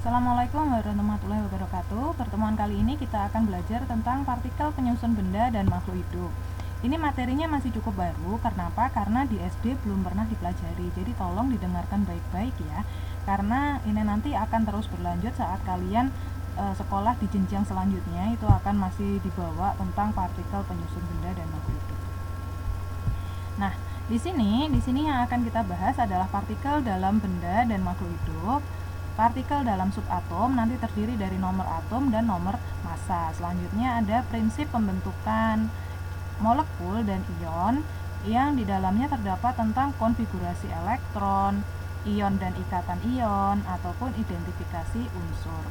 Assalamualaikum warahmatullahi wabarakatuh. Pertemuan kali ini kita akan belajar tentang partikel penyusun benda dan makhluk hidup. Ini materinya masih cukup baru, karena apa? Karena di SD belum pernah dipelajari. Jadi tolong didengarkan baik-baik ya, karena ini nanti akan terus berlanjut saat kalian sekolah di jenjang selanjutnya. Itu akan masih dibawa tentang partikel penyusun benda dan makhluk hidup. Nah, di sini yang akan kita bahas adalah partikel dalam benda dan makhluk hidup. Partikel dalam subatom nanti terdiri dari nomor atom dan nomor massa. Selanjutnya ada prinsip pembentukan molekul dan ion yang di dalamnya terdapat tentang konfigurasi elektron, ion dan ikatan ion, ataupun identifikasi unsur.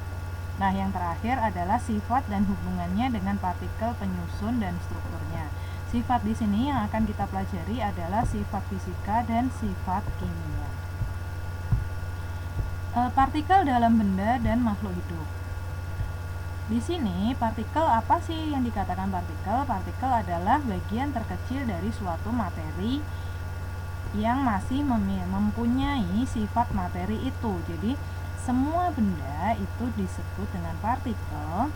Nah, yang terakhir adalah sifat dan hubungannya dengan partikel penyusun dan strukturnya. Sifat di sini yang akan kita pelajari adalah sifat fisika dan sifat kimia. Partikel dalam benda dan makhluk hidup. Di sini partikel apa sih yang dikatakan partikel? Partikel adalah bagian terkecil dari suatu materi yang masih mempunyai sifat materi itu. Jadi semua benda itu disebut dengan partikel.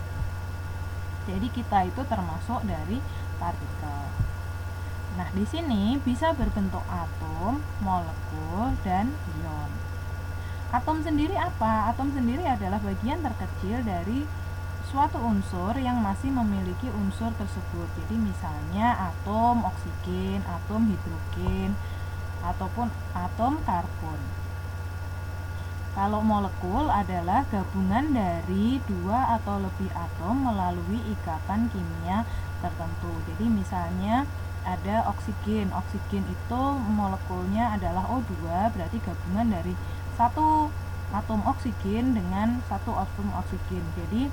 Jadi kita itu termasuk dari partikel. Nah, di sini bisa berbentuk atom, molekul, dan ion. Atom sendiri apa? Atom sendiri adalah bagian terkecil dari suatu unsur yang masih memiliki unsur tersebut. Jadi misalnya atom oksigen, atom hidrogen, ataupun atom karbon. Kalau molekul adalah gabungan dari dua atau lebih atom melalui ikatan kimia tertentu. Jadi misalnya ada oksigen. Oksigen itu molekulnya adalah O2, berarti gabungan dari satu atom oksigen dengan satu atom oksigen. Jadi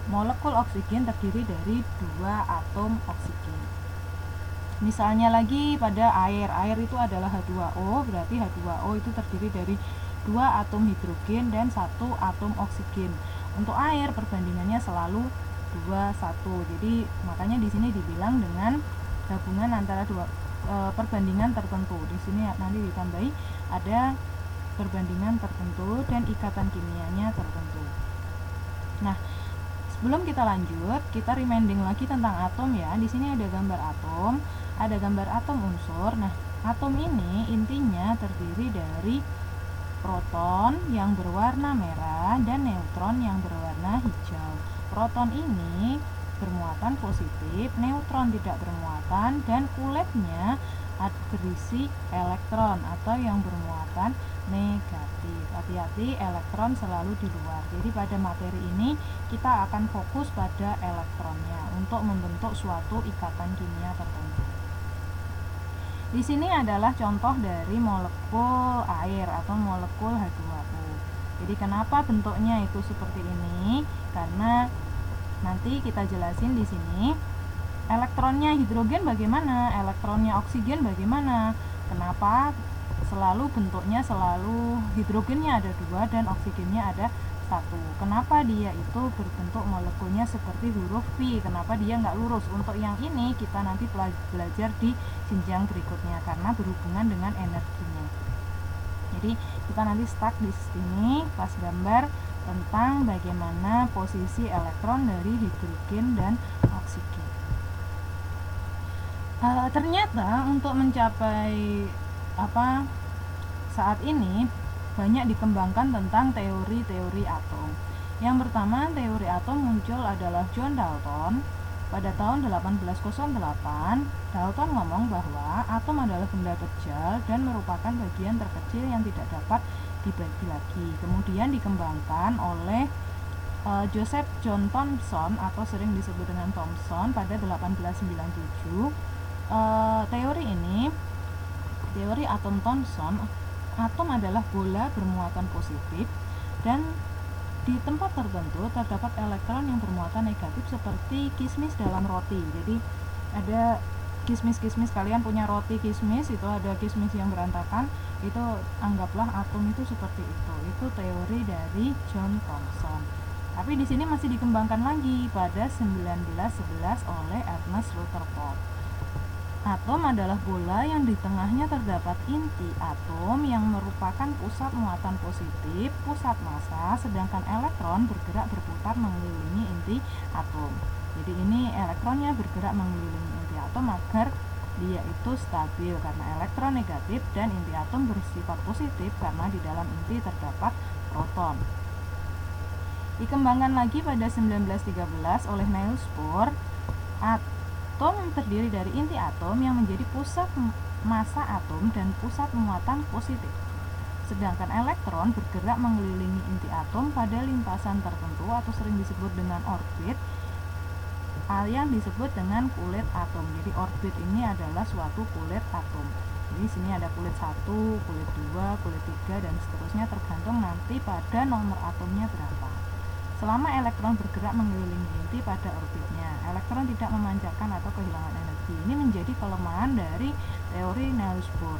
molekul oksigen terdiri dari dua atom oksigen. Misalnya lagi pada air itu adalah H2O, berarti H2O itu terdiri dari dua atom hidrogen dan satu atom oksigen. Untuk air perbandingannya selalu 2:1. Jadi makanya di sini dibilang dengan gabungan antara dua perbandingan tertentu. Di sini nanti ditambahi ada perbandingan tertentu dan ikatan kimianya tertentu. Nah, sebelum kita lanjut, kita reminding lagi tentang atom ya. Di sini ada gambar atom, ada gambar atom unsur. Nah, atom ini intinya terdiri dari proton yang berwarna merah dan neutron yang berwarna hijau. Proton ini bermuatan positif, neutron tidak bermuatan, dan kuletnya berisi elektron atau yang bermuatan negatif. Hati-hati, elektron selalu di luar. Jadi pada materi ini kita akan fokus pada elektronnya untuk membentuk suatu ikatan kimia tertentu. Di sini adalah contoh dari molekul air atau molekul H2O. Jadi kenapa bentuknya itu seperti ini? Karena nanti kita jelasin di sini. Elektronnya hidrogen bagaimana? Elektronnya oksigen bagaimana? Kenapa selalu bentuknya selalu hidrogennya ada 2 dan oksigennya ada 1? Kenapa dia itu berbentuk molekulnya seperti huruf V? Kenapa dia nggak lurus? Untuk yang ini kita nanti belajar di jenjang berikutnya karena berhubungan dengan energinya. Jadi kita nanti stuck di sini pas gambar tentang bagaimana posisi elektron dari hidrogen dan oksigen. Ternyata untuk mencapai saat ini banyak dikembangkan tentang teori-teori atom. Yang pertama teori atom muncul adalah John Dalton pada tahun 1808. Dalton ngomong bahwa atom adalah benda kecil dan merupakan bagian terkecil yang tidak dapat dibagi lagi. Kemudian dikembangkan oleh Joseph John Thomson atau sering disebut dengan Thomson pada 1897. Teori atom Thomson, atom adalah bola bermuatan positif dan di tempat tertentu terdapat elektron yang bermuatan negatif seperti kismis dalam roti. Jadi ada kismis, kalian punya roti kismis, itu ada kismis yang berantakan, itu anggaplah atom itu seperti itu. Itu teori dari John Thomson. Tapi di sini masih dikembangkan lagi pada 1911 oleh Ernest Rutherford. Atom adalah bola yang di tengahnya terdapat inti atom yang merupakan pusat muatan positif, pusat massa, sedangkan elektron bergerak berputar mengelilingi inti atom. Jadi ini elektronnya bergerak mengelilingi inti atom agar dia itu stabil karena elektron negatif, dan inti atom bersifat positif karena di dalam inti terdapat proton. Dikembangkan lagi pada 1913 oleh Niels Bohr, atom terdiri dari inti atom yang menjadi pusat massa atom dan pusat muatan positif. Sedangkan elektron bergerak mengelilingi inti atom pada lintasan tertentu atau sering disebut dengan orbit, yang disebut dengan kulit atom. Jadi orbit ini adalah suatu kulit atom. Jadi sini ada kulit 1, kulit 2, kulit 3 dan seterusnya tergantung nanti pada nomor atomnya berapa. Selama elektron bergerak mengelilingi inti pada orbitnya, elektron tidak memancarkan atau kehilangan energi. Ini menjadi kelemahan dari teori Niels Bohr.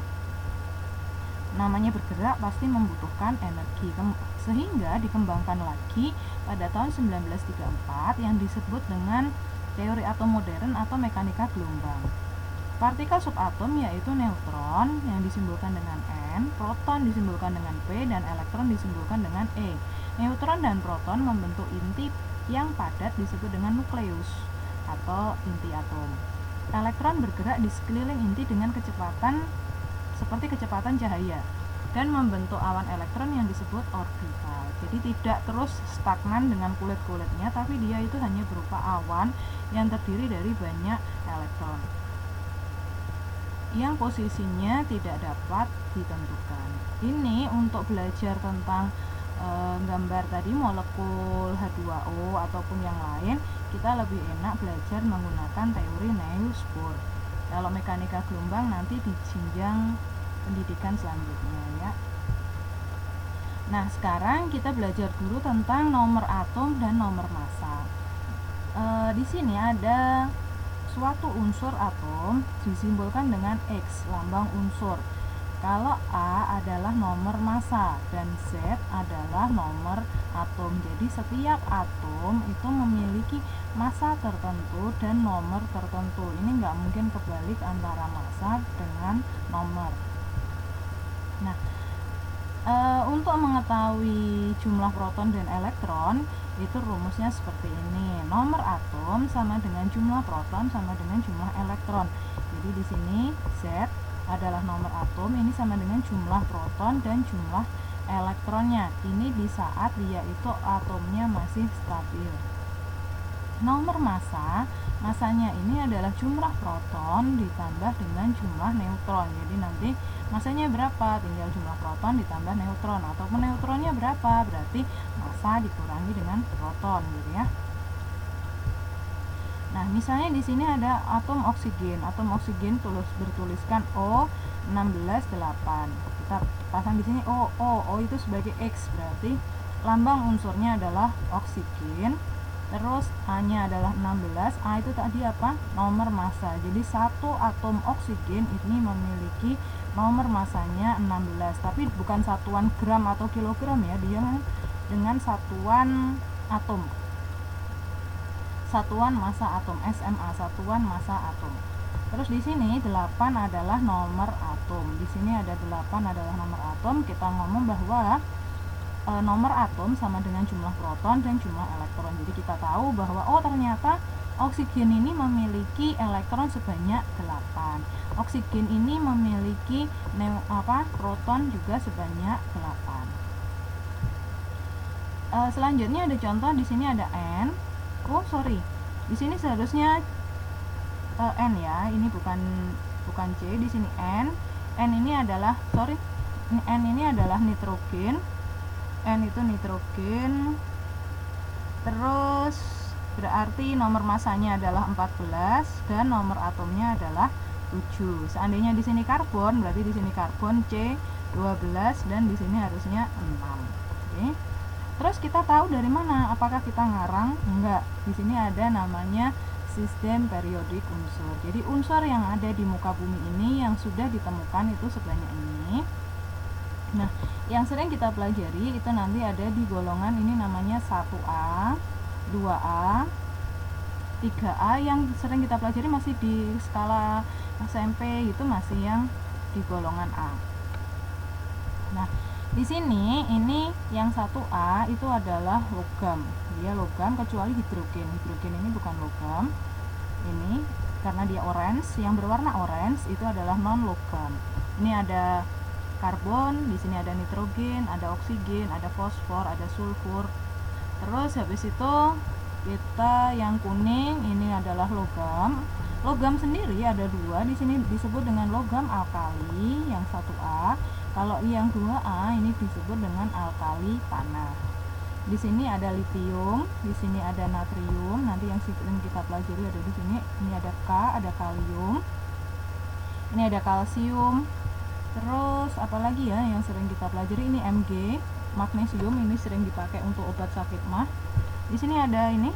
Namanya bergerak pasti membutuhkan energi, sehingga dikembangkan lagi pada tahun 1934 yang disebut dengan teori atom modern atau mekanika gelombang. Partikel subatom yaitu neutron yang disimbolkan dengan N, proton disimbolkan dengan P, dan elektron disimbolkan dengan E. Neutron dan proton membentuk inti yang padat disebut dengan nukleus atau inti atom. Elektron bergerak di sekeliling inti dengan kecepatan seperti kecepatan cahaya dan membentuk awan elektron yang disebut orbital. Jadi tidak terus stagnan dengan kulit-kulitnya, tapi dia itu hanya berupa awan yang terdiri dari banyak elektron yang posisinya tidak dapat ditentukan. Ini untuk belajar tentang gambar tadi molekul H2O ataupun yang lain, kita lebih enak belajar menggunakan teori Niels Bohr. Kalau mekanika gelombang nanti di jenjang pendidikan selanjutnya ya. Nah, sekarang kita belajar dulu tentang nomor atom dan nomor massa. Di sini ada suatu unsur atom disimbolkan dengan X, lambang unsur. Kalau A adalah nomor massa dan Z adalah nomor atom. Jadi setiap atom itu memiliki massa tertentu dan nomor tertentu. Ini nggak mungkin kebalik antara massa dengan nomor. Nah, untuk mengetahui jumlah proton dan elektron itu rumusnya seperti ini. Nomor atom sama dengan jumlah proton sama dengan jumlah elektron. Jadi di sini Z adalah nomor atom, ini sama dengan jumlah proton dan jumlah elektronnya. Ini di saat dia itu atomnya masih stabil. Nomor massa, massanya ini adalah jumlah proton ditambah dengan jumlah neutron. Jadi nanti massanya berapa, tinggal jumlah proton ditambah neutron, ataupun neutronnya berapa, berarti massa dikurangi dengan proton gitu ya. Nah, misalnya di sini ada atom oksigen. Atom oksigen bertuliskan O168. Kita pasang di sini O itu sebagai X, berarti lambang unsurnya adalah oksigen. Terus A-nya adalah 16. A itu tadi apa? Nomor massa. Jadi satu atom oksigen ini memiliki nomor massanya 16. Tapi bukan satuan gram atau kilogram ya, dia dengan satuan atom. Satuan massa atom, SMA, satuan massa atom. Terus di sini 8 adalah nomor atom. Di sini ada 8 adalah nomor atom. Kita ngomong bahwa nomor atom sama dengan jumlah proton dan jumlah elektron. Jadi kita tahu bahwa ternyata oksigen ini memiliki elektron sebanyak 8. Oksigen ini memiliki proton juga sebanyak 8. Selanjutnya ada contoh, di sini ada N. Di sini seharusnya N ya, ini bukan C, di sini N. N ini adalah nitrogen. N itu nitrogen. Terus berarti nomor massanya adalah 14 dan nomor atomnya adalah 7. Seandainya di sini karbon, berarti di sini karbon C12 dan di sini harusnya 6. Oke. Terus kita tahu dari mana? Apakah kita ngarang? Enggak. Di sini ada namanya sistem periodik unsur. Jadi unsur yang ada di muka bumi ini yang sudah ditemukan itu sebanyak ini. Nah, yang sering kita pelajari itu nanti ada di golongan ini namanya 1A, 2A, 3A. Yang sering kita pelajari masih di skala SMP itu masih yang di golongan A. Nah, di sini ini yang 1A itu adalah logam. Dia logam kecuali hidrogen. Hidrogen ini bukan logam. Ini karena dia orange, yang berwarna orange itu adalah non logam. Ini ada karbon, di sini ada nitrogen, ada oksigen, ada fosfor, ada sulfur. Terus habis itu kita yang kuning ini adalah logam. Logam sendiri ada dua, di sini disebut dengan logam alkali yang 1A. Kalau yang 2A ini disebut dengan alkali tanah. Di sini ada litium, di sini ada natrium. Nanti yang sering kita pelajari ada di sini. Ini ada K, ada kalium. Ini ada kalsium. Terus apalagi ya yang sering kita pelajari, ini Mg, magnesium, ini sering dipakai untuk obat sakit mah. Di sini ada ini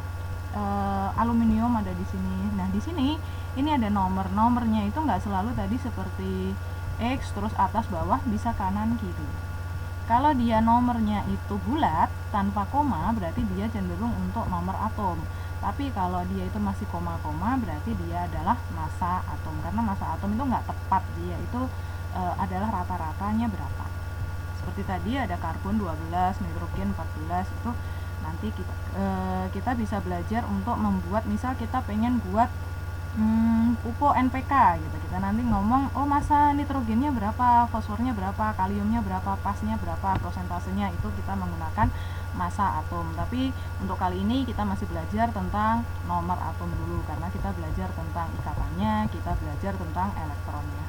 aluminium ada di sini. Nah, di sini ini ada nomornya itu nggak selalu tadi seperti X terus atas bawah, bisa kanan kiri. Kalau dia nomornya itu bulat tanpa koma berarti dia cenderung untuk nomor atom. Tapi kalau dia itu masih koma-koma berarti dia adalah massa atom. Karena massa atom itu nggak tepat, dia itu adalah rata-ratanya berapa. Seperti tadi ada karbon 12, nitrogen 14, itu nanti kita bisa belajar untuk membuat, misal kita pengen buat pupuk NPK gitu, kita nanti ngomong oh massa nitrogennya berapa, fosfornya berapa, kaliumnya berapa, pasnya berapa, prosentasenya, itu kita menggunakan massa atom. Tapi untuk kali ini kita masih belajar tentang nomor atom dulu, karena kita belajar tentang ikatannya, kita belajar tentang elektronnya.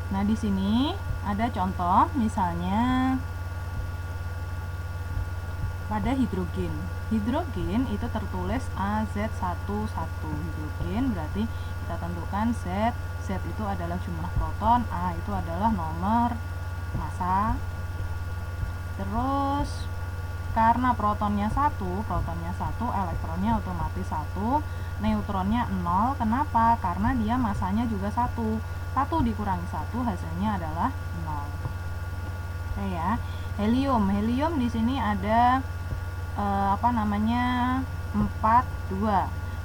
Nah, di sini ada contoh, misalnya pada hidrogen. Hidrogen itu tertulis AZ11. Hidrogen berarti kita tentukan Z. Z itu adalah jumlah proton, A itu adalah nomor massa. Terus karena protonnya 1, elektronnya otomatis 1, neutronnya 0. Kenapa? Karena dia massanya juga 1. 1 dikurangi 1 hasilnya adalah 0. Oke ya. Helium di sini ada 42.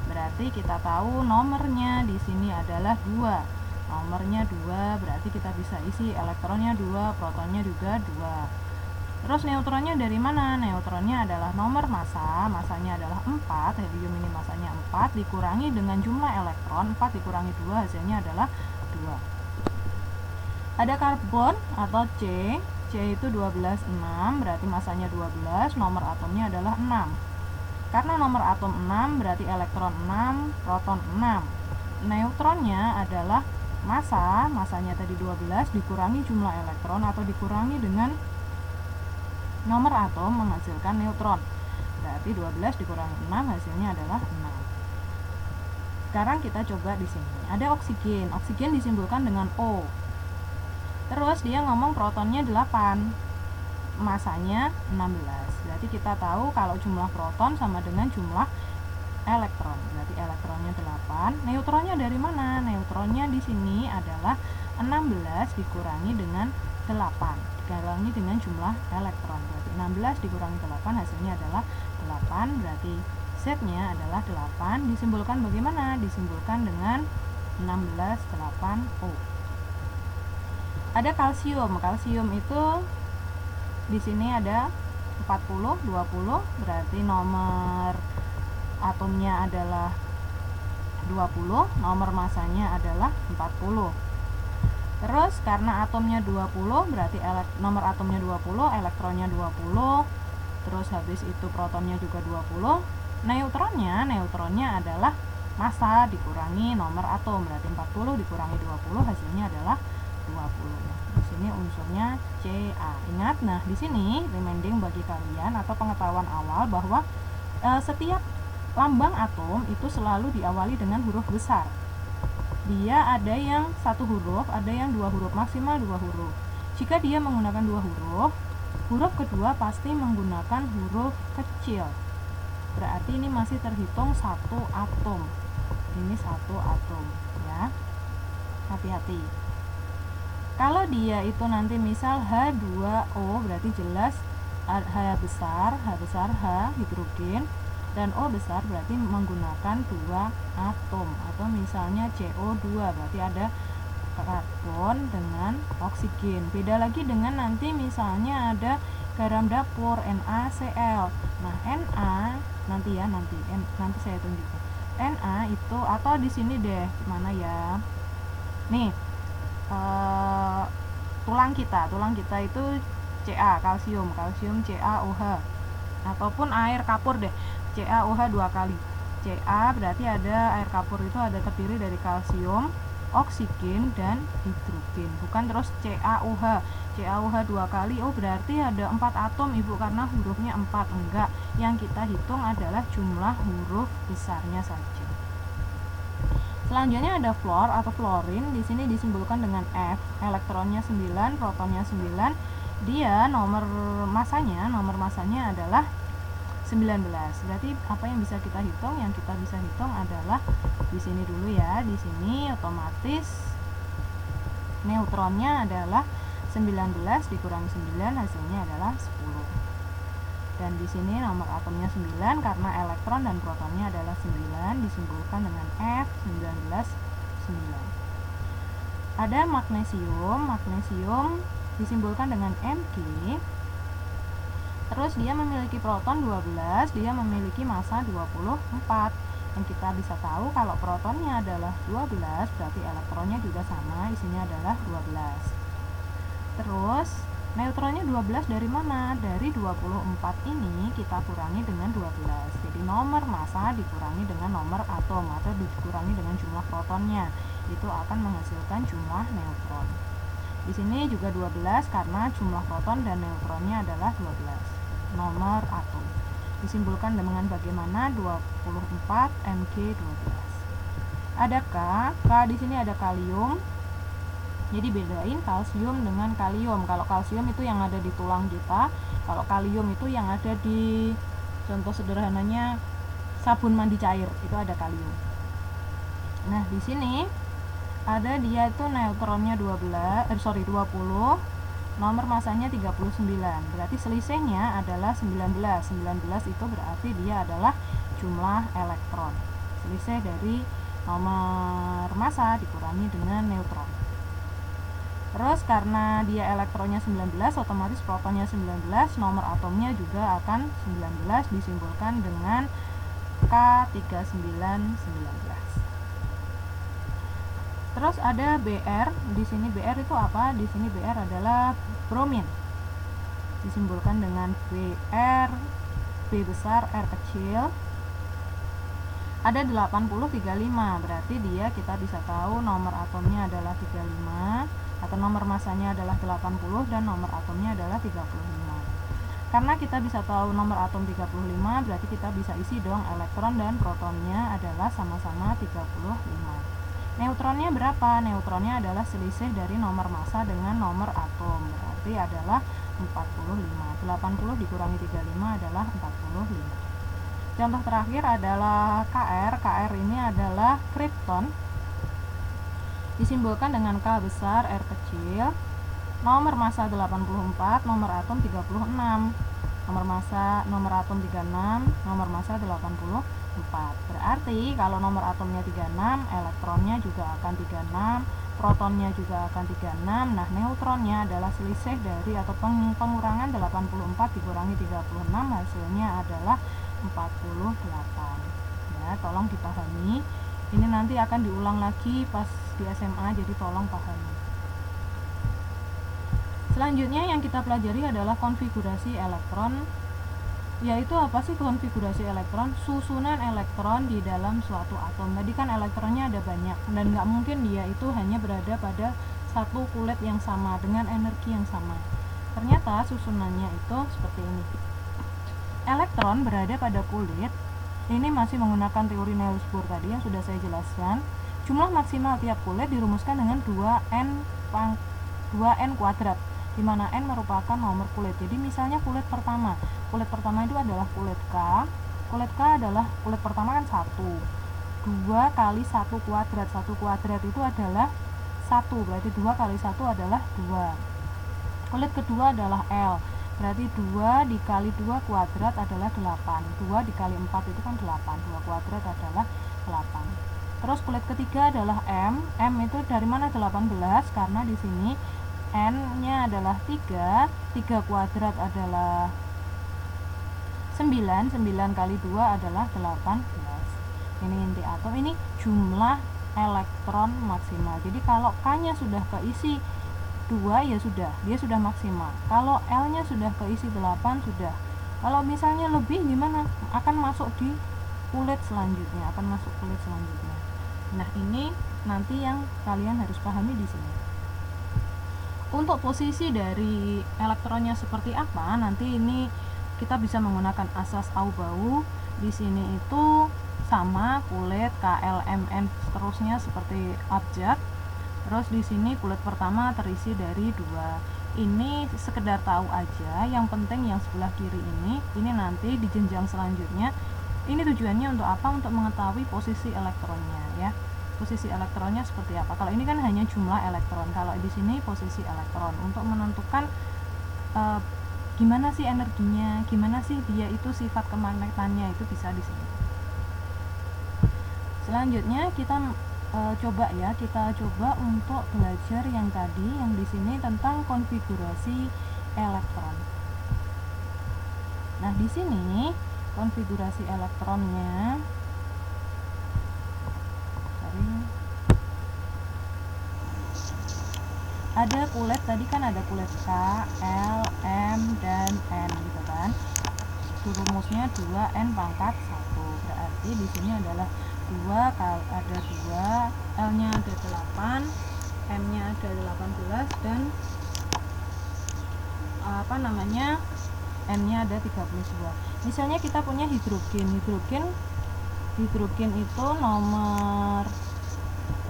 Berarti kita tahu nomornya di sini adalah 2. Nomornya 2 berarti kita bisa isi elektronnya 2, protonnya juga 2. Terus neutronnya dari mana? Neutronnya adalah nomor massa, massanya adalah 4. Helium ini massanya 4 dikurangi dengan jumlah elektron, 4 dikurangi 2 hasilnya adalah 2. Ada karbon atau C. C itu 12,6, berarti masanya 12, nomor atomnya adalah 6. Karena nomor atom 6 berarti elektron 6, proton 6. Neutronnya adalah massanya tadi 12 dikurangi jumlah elektron atau dikurangi dengan nomor atom menghasilkan neutron. Berarti 12 dikurangi 6 hasilnya adalah 6. Sekarang kita coba di sini. Ada oksigen. Oksigen disimbolkan dengan O. Terus dia ngomong protonnya 8, masanya 16. Berarti kita tahu kalau jumlah proton sama dengan jumlah elektron. Berarti elektronnya 8. Neutronnya dari mana? Neutronnya di sini adalah 16 dikurangi dengan 8. Dikurangi dengan jumlah elektron. Berarti 16 dikurangi 8 hasilnya adalah 8. Berarti Z-nya adalah 8. Disimbolkan bagaimana? Disimbolkan dengan 16 8O. Ada kalsium. Kalsium itu di sini ada 40 20, berarti nomor atomnya adalah 20, nomor masanya adalah 40. Terus karena atomnya 20 berarti nomor atomnya 20, elektronnya 20. Terus habis itu protonnya juga 20. Neutronnya adalah massa dikurangi nomor atom, berarti 40 dikurangi 20 hasilnya adalah 20. Di sini unsurnya Ca. Ingat, nah di sini reminding bagi kalian atau pengetahuan awal bahwa setiap lambang atom itu selalu diawali dengan huruf besar. Dia ada yang 1 huruf, ada yang 2 huruf, maksimal 2 huruf. Jika dia menggunakan 2 huruf, huruf kedua pasti menggunakan huruf kecil. Berarti ini masih terhitung 1 atom. Ini 1 atom ya. Hati-hati. Kalau dia itu nanti misal H2O berarti jelas H besar H hidrogen. Dan O besar berarti menggunakan 2 atom, atau misalnya CO2 berarti ada karbon dengan oksigen. Beda lagi dengan nanti misalnya ada garam dapur NaCl. Nah, Na nanti saya tunjukkan. Na itu, atau di sini deh, mana ya? Nih, tulang kita itu Ca, kalsium CaOH, ataupun air kapur deh, CaOH 2 kali. Ca berarti ada air kapur itu ada terdiri dari kalsium, oksigen, dan hidrogen. Bukan terus CaOH 2 kali, oh berarti ada 4 atom Ibu karena hurufnya 4. Enggak, yang kita hitung adalah jumlah huruf besarnya saja. Selanjutnya ada fluor atau fluorin. Di sini disimbolkan dengan F. Elektronnya 9, protonnya 9. Dia nomor masanya adalah 19. Berarti apa yang bisa kita hitung? Yang kita bisa hitung adalah di sini dulu ya. Di sini otomatis neutronnya adalah 19 dikurangi 9, hasilnya adalah 10. Dan di sini nomor atomnya 9 karena elektron dan protonnya adalah 9, disimbolkan dengan F 19 9. Ada magnesium disimbolkan dengan Mg. Terus dia memiliki proton 12, dia memiliki massa 24. Yang kita bisa tahu kalau protonnya adalah 12, berarti elektronnya juga sama, isinya adalah 12. Terus neutronnya 12 dari mana? Dari 24 ini kita kurangi dengan 12. Jadi nomor massa dikurangi dengan nomor atom atau dikurangi dengan jumlah protonnya. Itu akan menghasilkan jumlah neutron. Di sini juga 12 karena jumlah proton dan neutronnya adalah 12. Nomor atom disimbolkan dengan bagaimana? 24 Mg 12. Ada K di sini ada kalium. Jadi bedain kalsium dengan kalium. Kalau kalsium itu yang ada di tulang kita, kalau kalium itu yang ada di, contoh sederhananya, sabun mandi cair, itu ada kalium. Nah, di sini ada dia itu neutronnya 20, nomor masanya 39. Berarti selisihnya adalah 19. 19 itu berarti dia adalah jumlah elektron. Selisih dari nomor massa dikurangi dengan neutron. Terus karena dia elektronnya 19, otomatis protonnya 19, nomor atomnya juga akan 19, disimbolkan dengan K3919. Terus ada Br. Di sini Br itu apa? Di sini Br adalah bromin. Disimbolkan dengan Br, B besar, R kecil. Ada 8035, berarti dia kita bisa tahu nomor atomnya adalah 35, atau nomor masanya adalah 80 dan nomor atomnya adalah 35. Karena kita bisa tahu nomor atom 35, berarti kita bisa isi dong elektron dan protonnya adalah sama-sama 35. Neutronnya berapa? Neutronnya adalah selisih dari nomor massa dengan nomor atom, berarti adalah 45. 80 dikurangi 35 adalah 45. Contoh terakhir adalah Kr. Kr ini adalah kripton. Disimbolkan dengan K besar, R kecil. Nomor massa 84, nomor atom 36. Nomor atom 36, nomor massa 84. Berarti kalau nomor atomnya 36, elektronnya juga akan 36, protonnya juga akan 36. Nah, neutronnya adalah selisih dari atau pengurangan 84 dikurangi 36, hasilnya adalah 48. Ya, tolong dipahami. Ini nanti akan diulang lagi pas di SMA, jadi tolong pahami. Selanjutnya yang kita pelajari adalah konfigurasi elektron. Yaitu apa sih konfigurasi elektron? Susunan elektron di dalam suatu atom. Tadi kan elektronnya ada banyak dan nggak mungkin dia itu hanya berada pada satu kulit yang sama dengan energi yang sama. Ternyata susunannya itu seperti ini. Elektron berada pada kulit. Ini masih menggunakan teori Niels Bohr tadi yang sudah saya jelaskan. Jumlah maksimal tiap kulit dirumuskan dengan 2n kuadrat, di mana n merupakan nomor kulit. Jadi misalnya kulit pertama itu adalah kulit K. Kulit K adalah kulit pertama kan 1. 2 kali 1 kuadrat. 1 kuadrat itu adalah 1, berarti 2 kali 1 adalah 2. Kulit kedua adalah L. Berarti 2 dikali 2 kuadrat adalah 8. 2 dikali 4 itu kan 8. 2 kuadrat adalah 8. Terus kulit ketiga adalah M. M itu dari mana 18? Karena di sini N-nya adalah 3. 3 kuadrat adalah 9. 9 kali 2 adalah 18. Ini inti atom, ini jumlah elektron maksimal. Jadi kalau K-nya sudah keisi 2 ya sudah, dia sudah maksimal. Kalau L-nya sudah keisi 8 sudah. Kalau misalnya lebih gimana? Akan masuk di kulit selanjutnya, Nah, ini nanti yang kalian harus pahami di sini. Untuk posisi dari elektronnya seperti apa, nanti ini kita bisa menggunakan asas Aufbau. Di sini itu sama kulit KLMN seterusnya seperti abjad. Terus di sini kulit pertama terisi dari 2. Ini sekedar tahu aja, yang penting yang sebelah kiri ini nanti di jenjang selanjutnya. Ini tujuannya untuk apa? Untuk mengetahui posisi elektronnya ya. Posisi elektronnya seperti apa. Kalau ini kan hanya jumlah elektron. Kalau di sini posisi elektron untuk menentukan gimana sih energinya, gimana sih dia itu sifat kemagnetannya, itu bisa di sini. Selanjutnya kita coba untuk belajar yang tadi, yang di sini tentang konfigurasi elektron. Nah, di sini konfigurasi elektronnya ada kulit, tadi kan ada kulit K, L, M, dan N gitu kan. Rumusnya 2N pangkat 1. Berarti di sini adalah 2, ada 2, L-nya ada 8, M-nya ada 18, dan N-nya ada 32. Misalnya kita punya hidrogen itu nomor,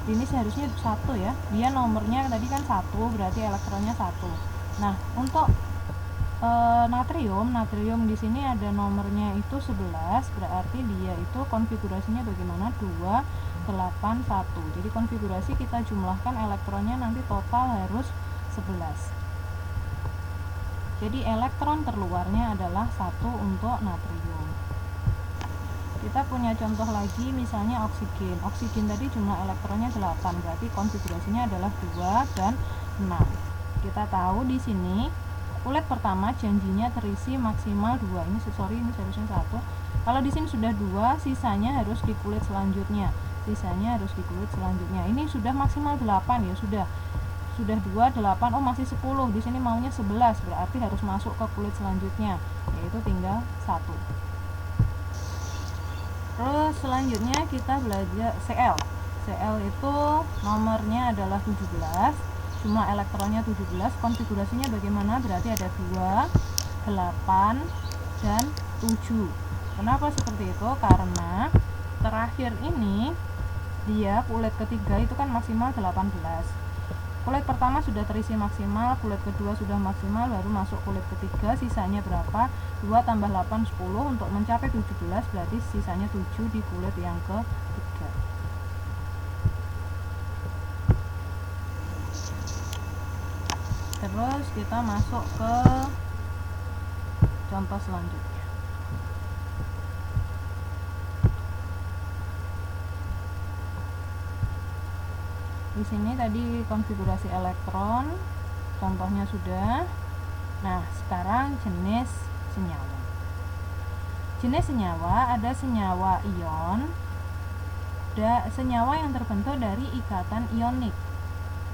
ini seharusnya 1 ya, dia nomornya tadi kan 1, berarti elektronnya 1. Nah, untuk natrium di sini ada nomornya itu 11, berarti dia itu konfigurasinya bagaimana? 2, 8, 1. Jadi konfigurasi kita jumlahkan elektronnya nanti total harus 11. Jadi elektron terluarnya adalah 1 untuk natrium. Kita punya contoh lagi, misalnya oksigen. Oksigen tadi jumlah elektronnya 8, berarti konfigurasinya adalah 2 dan 6. Kita tahu di sini kulit pertama janjinya terisi maksimal 2. Ini seharusnya 1. Kalau di sini sudah 2, sisanya harus di kulit selanjutnya. Ini sudah maksimal 8 ya, sudah 2, 8, masih 10. Di sini maunya 11, berarti harus masuk ke kulit selanjutnya, yaitu tinggal 1. Terus selanjutnya kita belajar Cl. Cl itu nomornya adalah 17, jumlah elektronnya 17, konfigurasinya bagaimana? Berarti ada 2, 8, dan 7. Kenapa seperti itu? Karena terakhir ini dia kulit ketiga itu kan maksimal 18. Kulit pertama sudah terisi maksimal, kulit kedua sudah maksimal, baru masuk kulit ketiga, sisanya berapa? 2 tambah 8, 10, untuk mencapai 17, berarti sisanya 7 di kulit yang ketiga. Terus kita masuk ke contoh selanjutnya. Di sini tadi konfigurasi elektron, contohnya sudah. Nah, sekarang jenis senyawa. Jenis senyawa ada senyawa ion, senyawa yang terbentuk dari ikatan ionik.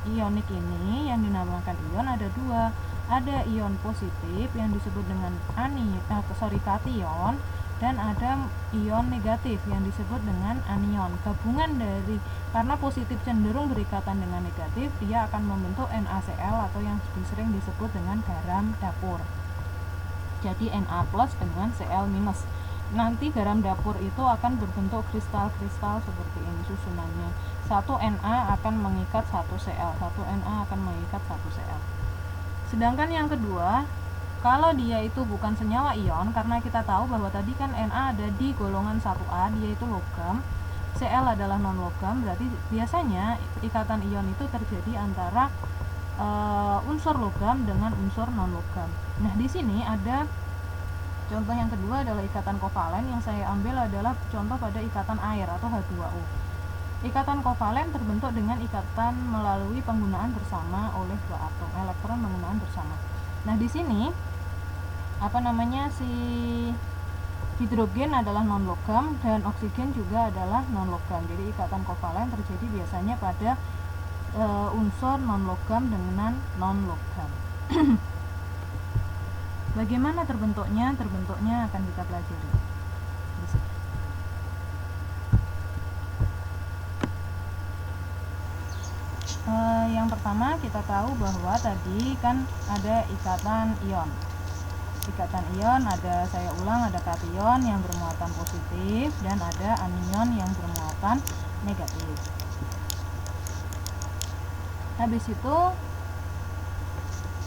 Ionik ini yang dinamakan ion ada 2. Ada ion positif yang disebut dengan kation, dan ada ion negatif yang disebut dengan anion. Gabungan dari, karena positif cenderung berikatan dengan negatif, dia akan membentuk NaCl atau yang sering disebut dengan garam dapur. Jadi Na plus dengan Cl minus. Nanti garam dapur itu akan berbentuk kristal-kristal seperti ini susunannya. 1 Na akan mengikat 1 Cl, 1 Na akan mengikat 1 Cl. Sedangkan yang kedua, kalau dia itu bukan senyawa ion, karena kita tahu bahwa tadi kan Na ada di golongan 1A, dia itu logam, Cl adalah non logam, berarti biasanya ikatan ion itu terjadi antara unsur logam dengan unsur non logam. Nah, di sini ada contoh yang kedua adalah ikatan kovalen. Yang saya ambil adalah contoh pada ikatan air atau H2O. Ikatan kovalen terbentuk dengan ikatan melalui penggunaan bersama oleh dua atom elektron penggunaan bersama. Nah, di sini si hidrogen adalah non logam dan oksigen juga adalah non logam. Jadi ikatan kovalen terjadi biasanya pada unsur non logam dengan non logam. Bagaimana terbentuknya? Terbentuknya akan kita pelajari. Yang pertama kita tahu bahwa tadi kan ada ikatan ion. Ikatan ion ada, saya ulang, ada kation yang bermuatan positif dan ada anion yang bermuatan negatif. Habis itu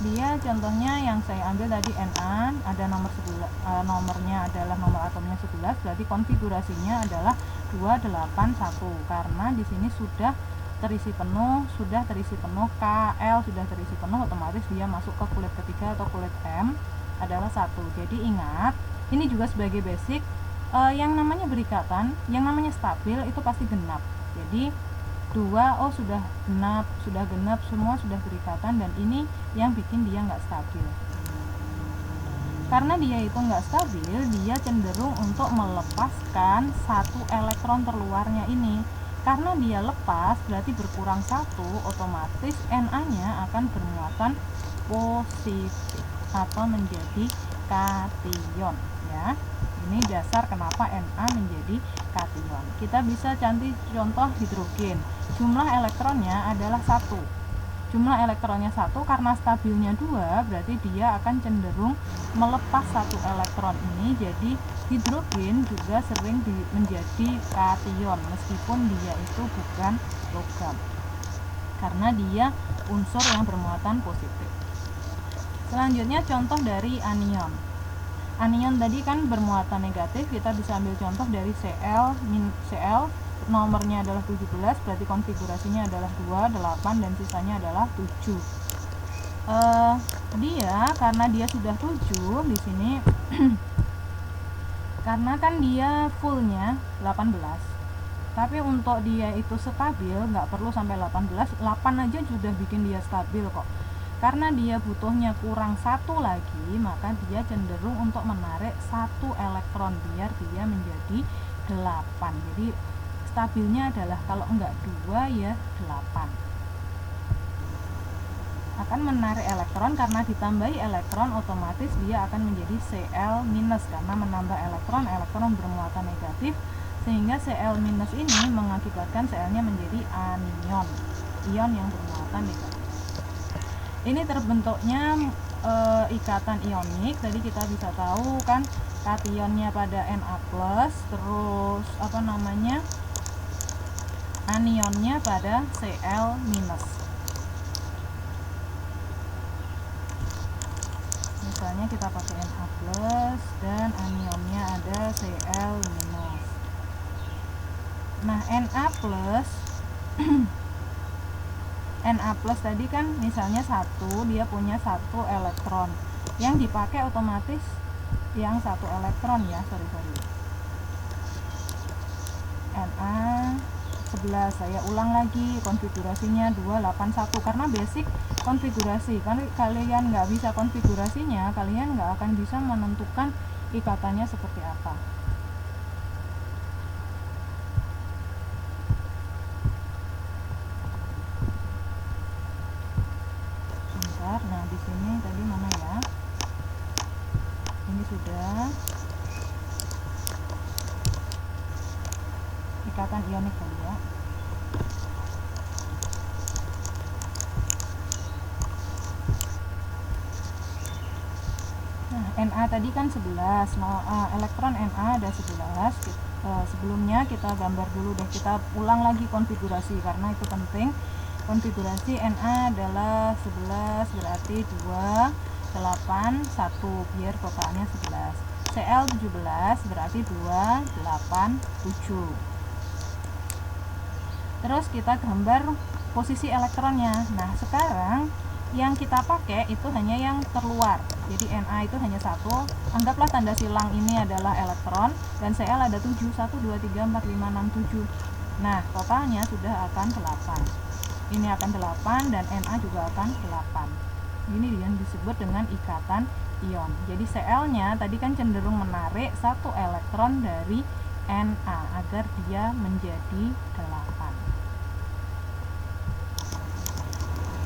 dia contohnya yang saya ambil tadi Na, ada nomor 11, nomornya adalah nomor atomnya 11, berarti konfigurasinya adalah 281 karena di sini sudah terisi penuh, Kl sudah terisi penuh, otomatis dia masuk ke kulit ketiga atau kulit M adalah 1. Jadi ingat, ini juga sebagai basic, yang namanya berikatan, yang namanya stabil itu pasti genap. Jadi 2 sudah genap, semua sudah berikatan, dan ini yang bikin dia nggak stabil. Karena dia itu nggak stabil, dia cenderung untuk melepaskan satu elektron terluarnya ini. Karena dia lepas berarti berkurang 1, otomatis Na-nya akan bermuatan positif atau menjadi kation, ya. Ini dasar kenapa Na menjadi kation. Kita bisa cari contoh hidrogen. Jumlah elektronnya adalah 1. Jumlah elektronnya 1 karena stabilnya 2, berarti dia akan cenderung melepas 1 elektron ini. Jadi hidrogen juga sering menjadi kation meskipun dia itu bukan logam. Karena dia unsur yang bermuatan positif. Selanjutnya contoh dari anion. Anion tadi kan bermuatan negatif, kita bisa ambil contoh dari Cl, nomornya adalah 17, berarti konfigurasinya adalah 2, 8, dan sisanya adalah 7. Karena dia sudah 7 di sini karena kan dia fullnya 18, tapi untuk dia itu stabil nggak perlu sampai 18, 8 aja sudah bikin dia stabil kok. Karena dia butuhnya kurang 1 lagi, maka dia cenderung untuk menarik 1 elektron biar dia menjadi 8. Jadi stabilnya adalah kalau enggak 2 ya 8. Akan menarik elektron, karena ditambahi elektron otomatis dia akan menjadi Cl- karena menambah elektron bermuatan negatif, sehingga Cl- ini mengakibatkan Cl-nya menjadi anion, ion yang bermuatan negatif. Ini terbentuknya ikatan ionik. Tadi kita bisa tahu kan kationnya pada Na+, terus anionnya pada Cl-. Misalnya kita pakai Na+ dan anionnya ada Cl-. Nah, Na+ tadi kan misalnya 1, dia punya 1 elektron. Yang dipakai otomatis yang 1 elektron ya, Na11, saya ulang lagi, konfigurasinya 281 karena basic konfigurasi. Kan kalian nggak bisa konfigurasinya, kalian nggak akan bisa menentukan ikatannya seperti apa. Nah, di sini tadi mana ya? Ini sudah ikatan ionik tadi ya. Nah, Na tadi kan 11. Elektron Na ada 11. Sebelumnya kita gambar dulu deh, kita ulang lagi konfigurasi karena itu penting. Konfigurasi Na adalah 11, berarti 2, 8, 1, biar totalnya 11. Cl 17 berarti 2, 8, 7. Terus kita gambar posisi elektronnya. Nah, sekarang yang kita pakai itu hanya yang terluar. Jadi Na itu hanya satu. Anggaplah tanda silang ini adalah elektron dan Cl ada 7, 1, 2, 3, 4, 5, 6, 7. Nah, totalnya sudah akan 8. Ini akan 8 dan Na juga akan 8. Ini yang disebut dengan ikatan ion. Jadi Cl-nya tadi kan cenderung menarik satu elektron dari Na agar dia menjadi 8.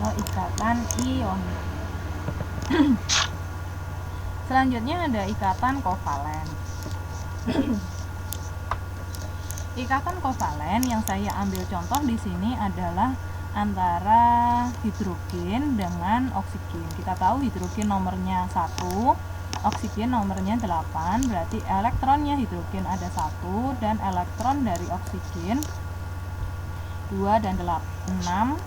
Ikatan ion. Selanjutnya ada ikatan kovalen. Ikatan kovalen yang saya ambil contoh di sini adalah antara hidrogen dengan oksigen. Kita tahu hidrogen nomornya 1, oksigen nomornya 8, berarti elektronnya hidrogen ada 1 dan elektron dari oksigen 2 dan 6.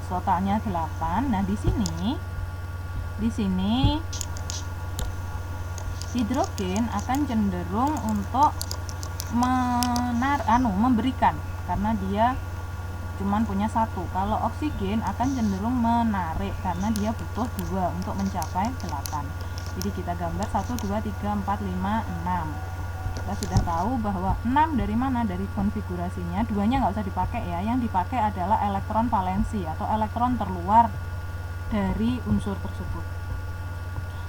Totalnya 8. Nah, di sini hidrogen akan cenderung untuk memberikan karena dia cuman punya 1. Kalau oksigen akan cenderung menarik karena dia butuh 2 untuk mencapai 8. Jadi kita gambar 1, 2, 3, 4, 5, 6. Kita sudah tahu bahwa 6 dari mana? Dari konfigurasinya. 2-nya nggak usah dipakai ya. Yang dipakai adalah elektron valensi atau elektron terluar dari unsur tersebut.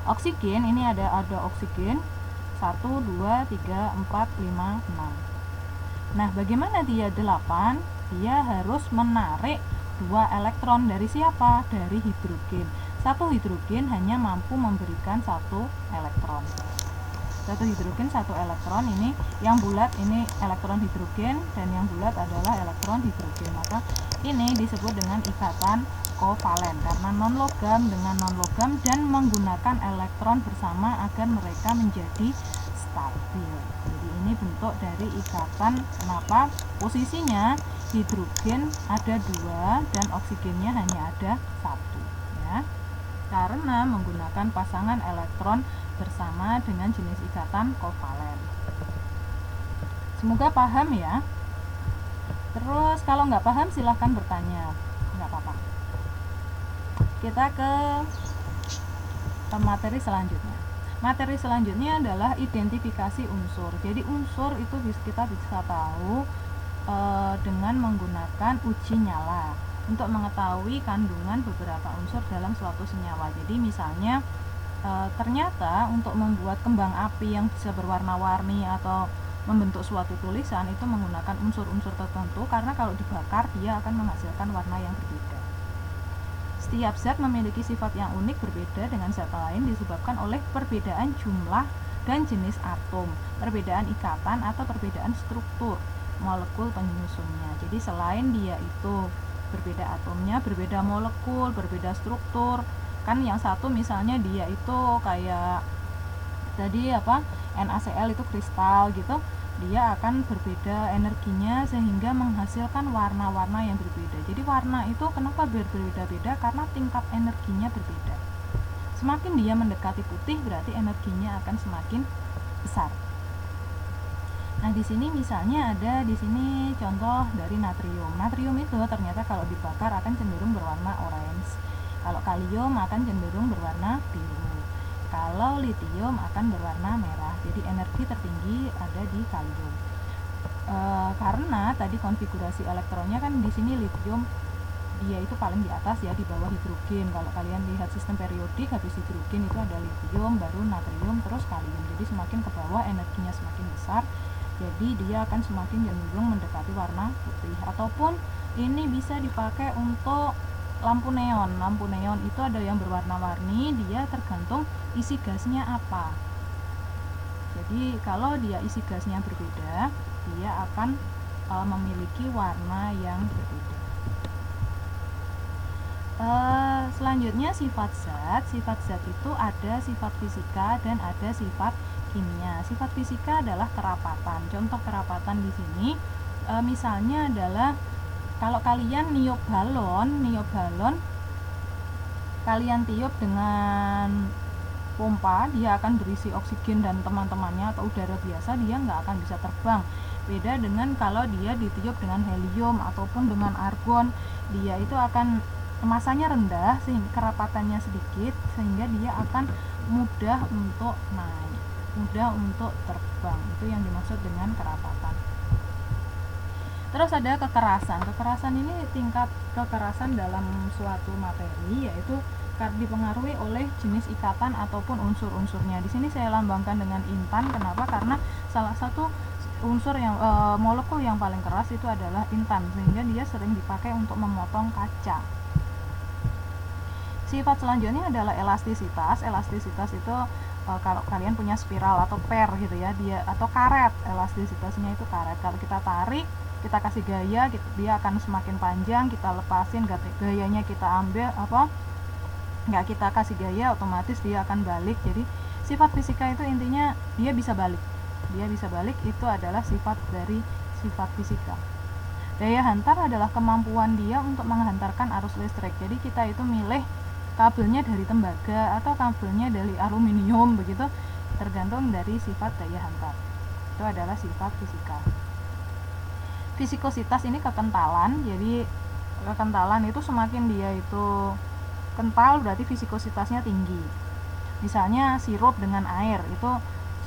Oksigen ini ada oksigen 1, 2, 3, 4, 5, 6. Nah, bagaimana dia 8? Dia harus menarik 2 elektron dari siapa? Dari hidrogen. Satu hidrogen hanya mampu memberikan 1 elektron. Satu hidrogen 1 elektron, ini yang bulat ini elektron hidrogen dan yang bulat adalah elektron hidrogen. Maka ini disebut dengan ikatan kovalen karena non logam dengan non logam dan menggunakan elektron bersama agar mereka menjadi stabil. Jadi ini bentuk dari ikatan. Kenapa? Posisinya hidrogen ada 2 dan oksigennya hanya ada 1 ya. Karena menggunakan pasangan elektron bersama dengan jenis ikatan kovalen. Semoga paham ya. Terus kalau nggak paham silahkan bertanya, nggak apa-apa. Kita ke materi selanjutnya. Materi selanjutnya adalah identifikasi unsur. Jadi unsur itu kita bisa tahu dengan menggunakan uji nyala untuk mengetahui kandungan beberapa unsur dalam suatu senyawa. Jadi misalnya ternyata untuk membuat kembang api yang bisa berwarna-warni atau membentuk suatu tulisan itu menggunakan unsur-unsur tertentu karena kalau dibakar dia akan menghasilkan warna yang berbeda. Setiap zat memiliki sifat yang unik berbeda dengan zat lain disebabkan oleh perbedaan jumlah dan jenis atom, perbedaan ikatan atau perbedaan struktur molekul penyusunnya. Jadi selain dia itu berbeda atomnya, berbeda molekul, berbeda struktur, kan yang satu misalnya dia itu kayak tadi NaCl itu kristal gitu, dia akan berbeda energinya sehingga menghasilkan warna-warna yang berbeda. Jadi warna itu kenapa berbeda-beda? Karena tingkat energinya berbeda. Semakin dia mendekati putih berarti energinya akan semakin besar. Nah, di sini misalnya ada di sini contoh dari natrium. Natrium itu ternyata kalau dibakar akan cenderung berwarna orange. Kalau kalium akan cenderung berwarna biru. Kalau litium akan berwarna merah. Jadi energi tertinggi ada di kalium. Karena tadi konfigurasi elektronnya kan di sini litium dia itu paling di atas ya, di bawah hidrogen. Kalau kalian lihat sistem periodik, habis hidrogen itu ada litium, baru natrium, terus kalium. Jadi semakin ke bawah energinya semakin besar. Jadi dia akan semakin cenderung mendekati warna putih. Ataupun ini bisa dipakai untuk lampu neon. Lampu neon itu ada yang berwarna-warni, dia tergantung isi gasnya apa. Jadi kalau dia isi gasnya berbeda, dia akan memiliki warna yang berbeda. Selanjutnya sifat zat. Sifat zat itu ada sifat fisika dan ada sifat kimia. Sifat fisika adalah kerapatan. Contoh kerapatan di sini misalnya adalah kalau kalian niup balon, kalian tiup dengan pompa, dia akan berisi oksigen dan teman-temannya atau udara biasa, dia nggak akan bisa terbang. Beda dengan kalau dia ditiup dengan helium ataupun dengan argon, dia itu akan masanya rendah sehingga kerapatannya sedikit, sehingga dia akan mudah untuk naik, mudah untuk terbang. Itu yang dimaksud dengan kerapatan. Terus ada kekerasan. Kekerasan ini tingkat kekerasan dalam suatu materi, yaitu dipengaruhi oleh jenis ikatan ataupun unsur-unsurnya. Di sini saya lambangkan dengan intan. Kenapa? Karena salah satu unsur yang molekul yang paling keras itu adalah intan, sehingga dia sering dipakai untuk memotong kaca. Sifat selanjutnya adalah elastisitas. Elastisitas itu kalau kalian punya spiral atau per gitu ya, dia atau karet, elastisitasnya itu karet. Kalau kita tarik, kita kasih gaya, dia akan semakin panjang. Kita lepasin, gayanya kita ambil nggak kita kasih gaya, otomatis dia akan balik. Jadi sifat fisika itu intinya dia bisa balik. Dia bisa balik, itu adalah sifat dari sifat fisika. Daya hantar adalah kemampuan dia untuk menghantarkan arus listrik. Jadi kita itu milih kabelnya dari tembaga atau kabelnya dari aluminium, begitu, tergantung dari sifat daya hantar. Itu adalah sifat fisika. Fisikositas ini kekentalan. Jadi kekentalan itu semakin dia itu kental, berarti fisikositasnya tinggi. Misalnya sirup dengan air, itu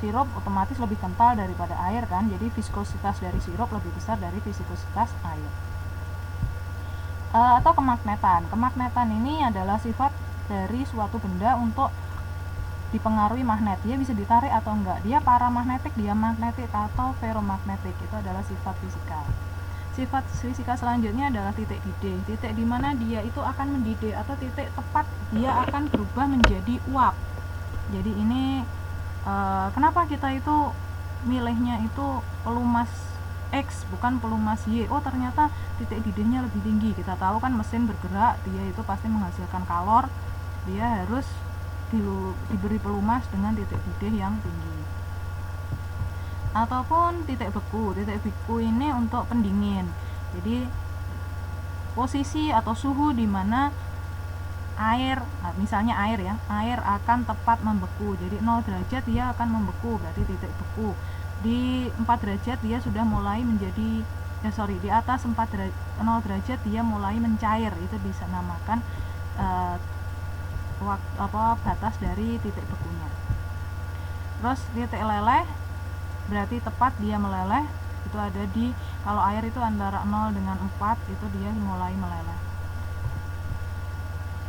sirup otomatis lebih kental daripada air kan, jadi viskositas dari sirup lebih besar dari viskositas air. Atau kemagnetan. Kemagnetan ini adalah sifat dari suatu benda untuk dipengaruhi magnet. Dia bisa ditarik atau enggak, dia paramagnetik, dia magnetik, atau ferromagnetik. Itu adalah sifat fisika. Sifat fisika selanjutnya adalah titik didih. Titik di mana dia itu akan mendidih, atau titik tepat dia akan berubah menjadi uap. Jadi ini kenapa kita itu milihnya itu pelumas X bukan pelumas Y? Oh, ternyata titik didihnya lebih tinggi. Kita tahu kan mesin bergerak, dia itu pasti menghasilkan kalor, dia harus diberi pelumas dengan titik didih yang tinggi. Ataupun titik beku. Titik beku ini untuk pendingin. Jadi posisi atau suhu di mana air, misalnya air ya, air akan tepat membeku. Jadi 0 derajat dia akan membeku, berarti titik beku. Di 4 derajat dia sudah mulai menjadi di atas 0 derajat dia mulai mencair. Itu bisa namakan batas dari titik bekunya. Terus titik leleh berarti tepat dia meleleh, itu ada di, kalau air itu antara 0 dengan 4, itu dia mulai meleleh.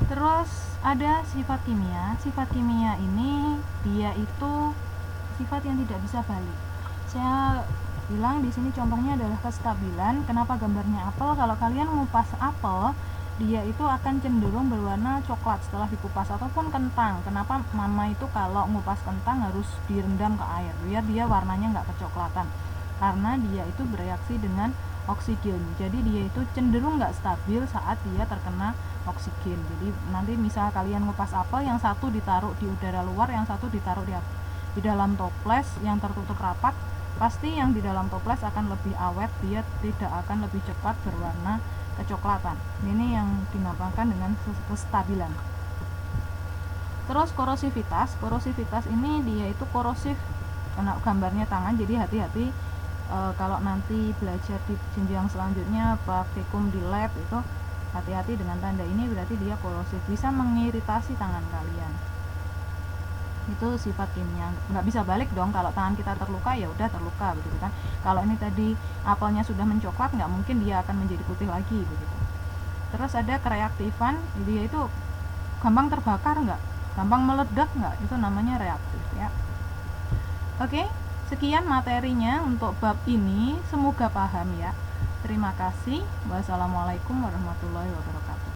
Terus ada sifat kimia. Sifat kimia ini dia itu sifat yang tidak bisa balik. Saya bilang di sini contohnya adalah kestabilan. Kenapa gambarnya apel? Kalau kalian mengupas apel, dia itu akan cenderung berwarna coklat setelah dikupas, ataupun kentang. Kenapa mama itu kalau ngupas kentang harus direndam ke air biar dia warnanya nggak kecoklatan? Karena dia itu bereaksi dengan oksigen, jadi dia itu cenderung nggak stabil saat dia terkena oksigen. Jadi nanti misal kalian ngupas apel, yang satu ditaruh di udara luar, yang satu ditaruh di dalam toples yang tertutup rapat, pasti yang di dalam toples akan lebih awet, dia tidak akan lebih cepat berwarna kecoklatan. Ini yang dinamakan dengan kestabilan. Terus korosivitas. Korosivitas ini dia itu korosif, karena gambarnya tangan, jadi hati-hati kalau nanti belajar di jenjang selanjutnya praktikum di lab itu hati-hati dengan tanda ini, berarti dia korosif, bisa mengiritasi tangan kalian. Itu sifat kimia. Nggak bisa balik dong, kalau tangan kita terluka ya udah terluka, begitu kan. Kalau ini tadi apelnya sudah mencoklat, nggak mungkin dia akan menjadi putih lagi, begitu. Terus ada kereaktifan, dia itu gampang terbakar nggak, gampang meledak nggak, itu namanya reaktif ya. Oke, sekian materinya untuk bab ini, semoga paham ya. Terima kasih. Wassalamualaikum warahmatullahi wabarakatuh.